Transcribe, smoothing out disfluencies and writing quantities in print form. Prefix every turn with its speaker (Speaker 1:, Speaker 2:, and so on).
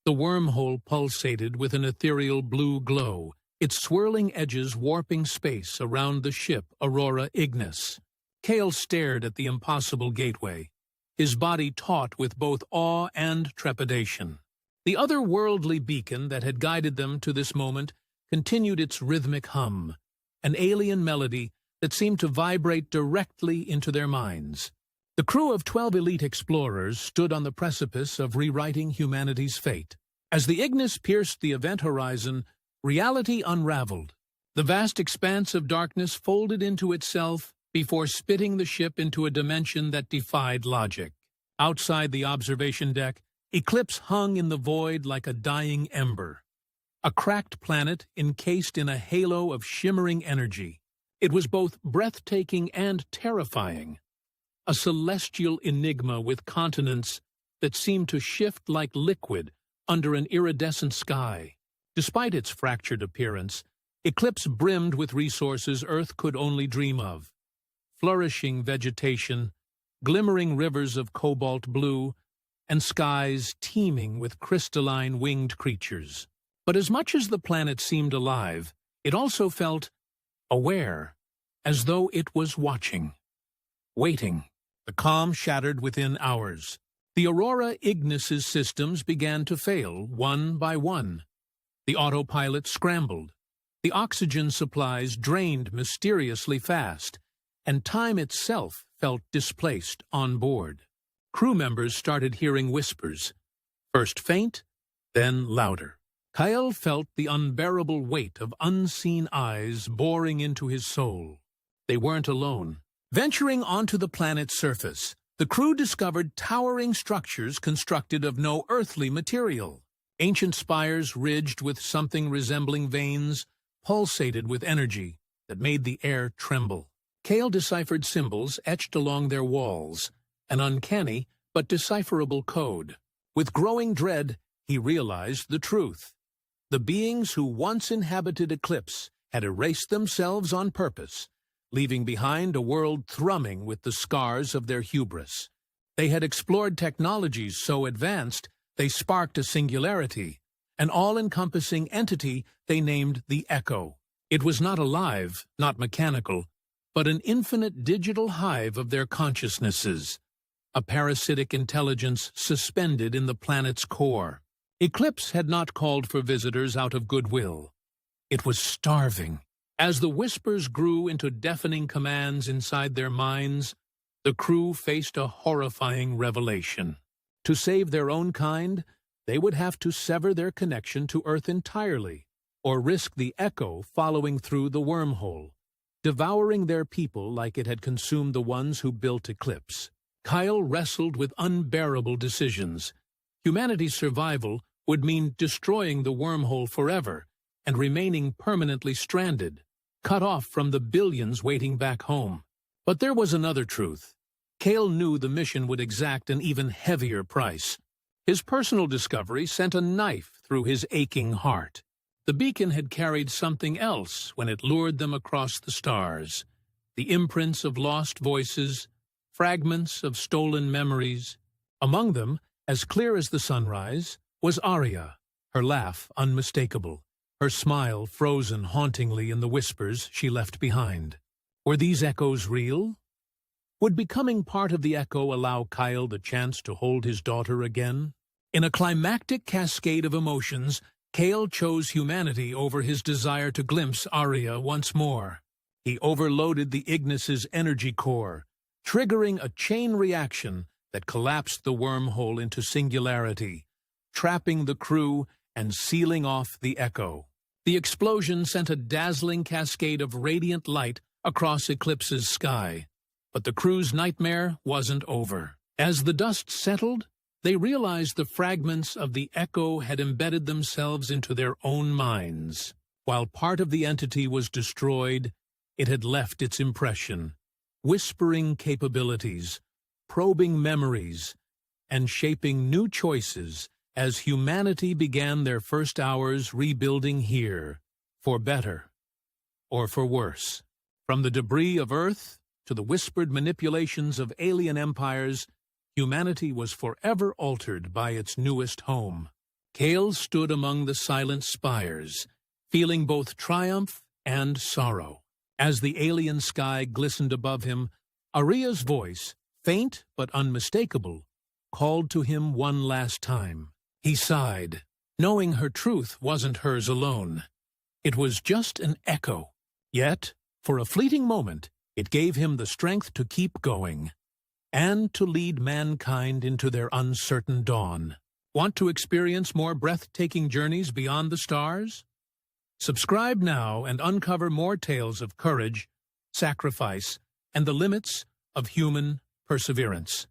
Speaker 1: The wormhole pulsated with an ethereal blue glow, its swirling edges warping space around the ship Aurora Ignis. Kael stared at the impossible gateway, his body taut with both awe and trepidation. The otherworldly beacon that had guided them to this moment continued its rhythmic hum, an alien melody that seemed to vibrate directly into their minds. The crew of 12 elite explorers stood on the precipice of rewriting humanity's fate. As the Ignis pierced the event horizon, reality unraveled. The vast expanse of darkness folded into itself before spitting the ship into a dimension that defied logic. Outside the observation deck, Eclipse hung in the void like a dying ember, a cracked planet encased in a halo of shimmering energy. It was both breathtaking and terrifying, a celestial enigma with continents that seemed to shift like liquid under an iridescent sky. Despite its fractured appearance, Eclipse brimmed with resources Earth could only dream of. Flourishing vegetation, glimmering rivers of cobalt blue, and skies teeming with crystalline winged creatures. But as much as the planet seemed alive, it also felt aware, as though it was watching, waiting. The calm shattered within hours. The Aurora Ignis's systems began to fail, one by one. The autopilot scrambled. The oxygen supplies drained mysteriously fast, and time itself felt displaced on board. Crew members started hearing whispers, first faint, then louder. Kael felt the unbearable weight of unseen eyes boring into his soul. They weren't alone. Venturing onto the planet's surface, the crew discovered towering structures constructed of no earthly material. Ancient spires ridged with something resembling veins pulsated with energy that made the air tremble. Kael deciphered symbols etched along their walls, an uncanny but decipherable code. With growing dread, he realized the truth. The beings who once inhabited Eclipse had erased themselves on purpose, leaving behind a world thrumming with the scars of their hubris. They had explored technologies so advanced they sparked a singularity, an all-encompassing entity they named the Echo. It was not alive, not mechanical, but an infinite digital hive of their consciousnesses, a parasitic intelligence suspended in the planet's core. Eclipse had not called for visitors out of goodwill. It was starving. As the whispers grew into deafening commands inside their minds, the crew faced a horrifying revelation. To save their own kind, they would have to sever their connection to Earth entirely, or risk the Echo following through the wormhole, devouring their people like it had consumed the ones who built Eclipse. Kael wrestled with unbearable decisions. Humanity's survival would mean destroying the wormhole forever and remaining permanently stranded, cut off from the billions waiting back home. But there was another truth. Kael knew the mission would exact an even heavier price. His personal discovery sent a knife through his aching heart. The beacon had carried something else when it lured them across the stars. The imprints of lost voices, fragments of stolen memories. Among them, as clear as the sunrise, was Aria, her laugh unmistakable, her smile frozen hauntingly in the whispers she left behind. Were these echoes real? Would becoming part of the Echo allow Kael the chance to hold his daughter again? In a climactic cascade of emotions, Kael chose humanity over his desire to glimpse Aria once more. He overloaded the Ignis's energy core, triggering a chain reaction that collapsed the wormhole into singularity, trapping the crew and sealing off the Echo. The explosion sent a dazzling cascade of radiant light across Eclipse's sky. But the crew's nightmare wasn't over. As the dust settled, they realized the fragments of the Echo had embedded themselves into their own minds. While part of the entity was destroyed, it had left its impression, whispering capabilities, probing memories, and shaping new choices as humanity began their first hours rebuilding here, for better or for worse. From the debris of Earth to the whispered manipulations of alien empires, humanity was forever altered by its newest home. Kael stood among the silent spires, feeling both triumph and sorrow. As the alien sky glistened above him, Aria's voice, faint but unmistakable, called to him one last time. He sighed, knowing her truth wasn't hers alone. It was just an echo. Yet, for a fleeting moment, it gave him the strength to keep going, and to lead mankind into their uncertain dawn. Want to experience more breathtaking journeys beyond the stars? Subscribe now and uncover more tales of courage, sacrifice, and the limits of human perseverance.